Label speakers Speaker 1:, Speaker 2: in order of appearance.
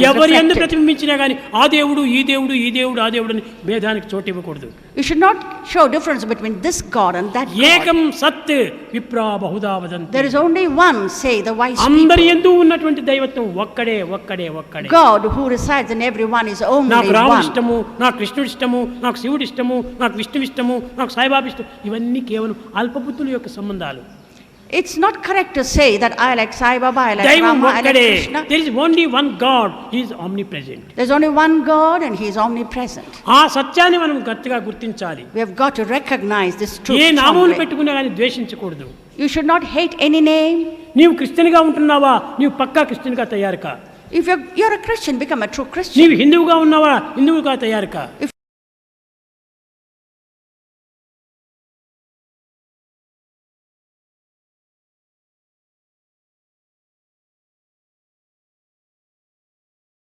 Speaker 1: ఎవరు ఎందుకు ప్రతిబింబించినా కానీ ఆ దేవుడు ఈ దేవుడు ఈ దేవుడు ఆ దేవుడు అని భేదానికి చోటు ఇవ్వకూడదు.
Speaker 2: You should not show difference between this God and that God.
Speaker 1: ఏకం సత్ విప్రా Bahuda వదంతి.
Speaker 2: There is only one, say the wise
Speaker 1: అందరి
Speaker 2: people.
Speaker 1: యందు ఉన్నటువంటి దైవత్వం ఒక్కడే ఒక్కడే ఒక్కడే.
Speaker 2: God who resides in everyone is only
Speaker 1: నాకు రాముడు
Speaker 2: one.
Speaker 1: ఇష్టము, నాకు కృష్ణుడు ఇష్టము, నాకు శివుడు ఇష్టము, నాకు విష్ణువు ఇష్టము, నాకు సాయిబాబా ఇష్టం, ఇవన్నీ కేవలం అల్పబుద్ధుల యొక్క సంబంధాలు.
Speaker 2: It's not correct to say that I like Sai Baba, I like
Speaker 1: దైవం
Speaker 2: Rama, I like
Speaker 1: ఒక్కడే.
Speaker 2: Krishna.
Speaker 1: There is only one God. He is omnipresent.
Speaker 2: There's only one God and He is omnipresent.
Speaker 1: ఆ సత్యాన్ని మనం గట్టిగా గుర్తించాలి.
Speaker 2: We have got to recognize this truth
Speaker 1: ఏ నామములు
Speaker 2: strongly.
Speaker 1: పెట్టుకున్నా కానీ ద్వేషించకూడదు.
Speaker 2: You should not hate any name.
Speaker 1: నీవు క్రిస్టియన్గా ఉంటున్నావా, నీవు పక్కా క్రిస్టియన్గా తయారు కా.
Speaker 2: If you're a Christian, become a true Christian.
Speaker 1: నీవు హిందువుగా ఉన్నావా, హిందువుగా తయారు కా.
Speaker 2: If